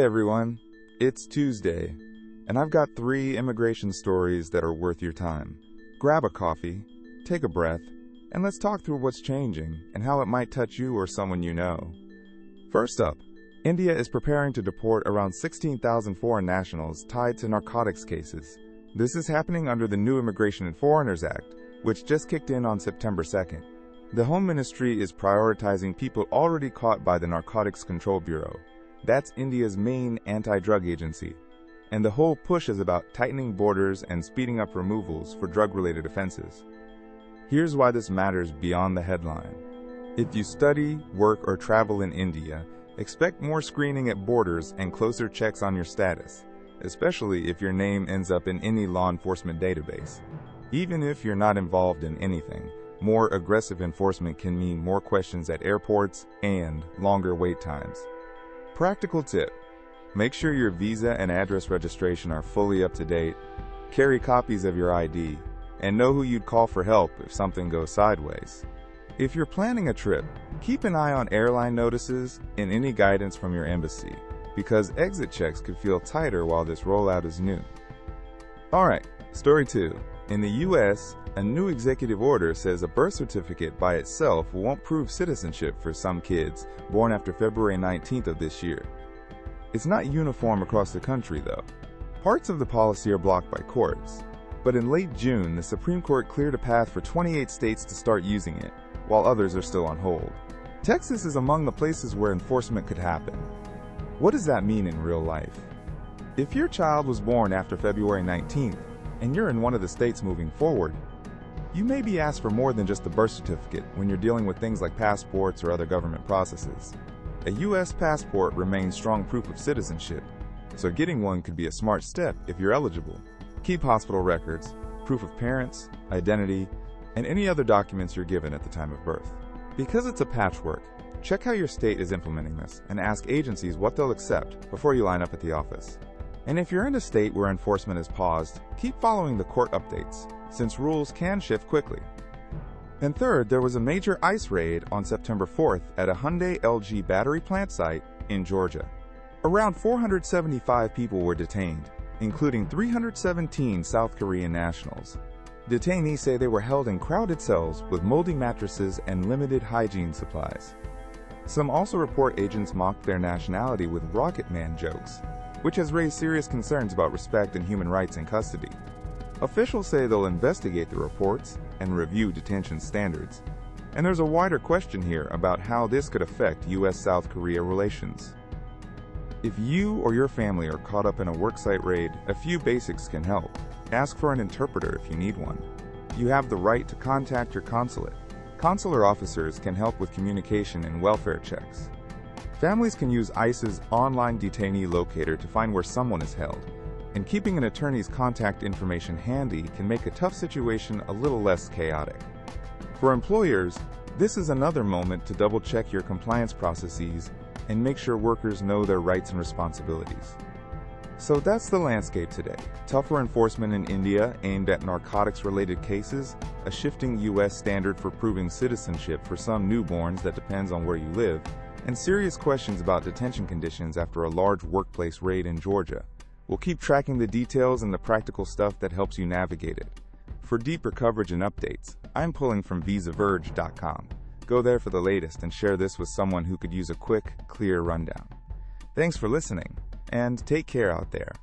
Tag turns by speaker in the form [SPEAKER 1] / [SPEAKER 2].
[SPEAKER 1] Hey everyone, it's Tuesday, and I've got 3 immigration stories that are worth your time. Grab a coffee, take a breath, and let's talk through what's changing and how it might touch you or someone you know. First up, India is preparing to deport around 16,000 foreign nationals tied to narcotics cases. This is happening under the new Immigration and Foreigners Act, which just kicked in on September 2nd. The Home Ministry is prioritizing people already caught by the Narcotics Control Bureau. That's India's main anti-drug agency. And the whole push is about tightening borders and speeding up removals for drug-related offenses. Here's why this matters beyond the headline. If you study, work, or travel in India, expect more screening at borders and closer checks on your status, especially if your name ends up in any law enforcement database. Even if you're not involved in anything, more aggressive enforcement can mean more questions at airports and longer wait times. Practical tip: make sure your visa and address registration are fully up to date, carry copies of your ID, and know who you'd call for help if something goes sideways. If you're planning a trip, keep an eye on airline notices and any guidance from your embassy, because exit checks could feel tighter while this rollout is new. Alright, story 2. In the US, a new executive order says a birth certificate by itself won't prove citizenship for some kids born after February 19th of this year. It's not uniform across the country, though. Parts of the policy are blocked by courts, but in late June, the Supreme Court cleared a path for 28 states to start using it, while others are still on hold. Texas is among the places where enforcement could happen. What does that mean in real life? If your child was born after February 19th, and you're in one of the states moving forward, you may be asked for more than just the birth certificate when you're dealing with things like passports or other government processes. A U.S. passport remains strong proof of citizenship, so getting one could be a smart step if you're eligible. Keep hospital records, proof of parents, identity, and any other documents you're given at the time of birth. Because it's a patchwork, check how your state is implementing this and ask agencies what they'll accept before you line up at the office. And if you're in a state where enforcement is paused, keep following the court updates, since rules can shift quickly. And third, there was a major ICE raid on September 4th at a Hyundai LG battery plant site in Georgia. Around 475 people were detained, including 317 South Korean nationals. Detainees say they were held in crowded cells with moldy mattresses and limited hygiene supplies. Some also report agents mocked their nationality with Rocket Man jokes, which has raised serious concerns about respect and human rights in custody. Officials say they'll investigate the reports and review detention standards. And there's a wider question here about how this could affect U.S.-South Korea relations. If you or your family are caught up in a worksite raid, a few basics can help. Ask for an interpreter if you need one. You have the right to contact your consulate. Consular officers can help with communication and welfare checks. Families can use ICE's online detainee locator to find where someone is held, and keeping an attorney's contact information handy can make a tough situation a little less chaotic. For employers, this is another moment to double-check your compliance processes and make sure workers know their rights and responsibilities. So that's the landscape today. Tougher enforcement in India aimed at narcotics-related cases, a shifting U.S. standard for proving citizenship for some newborns that depends on where you live, and serious questions about detention conditions after a large workplace raid in Georgia. We'll keep tracking the details and the practical stuff that helps you navigate it. For deeper coverage and updates, I'm pulling from visaverge.com. Go there for the latest and share this with someone who could use a quick, clear rundown. Thanks for listening, and take care out there.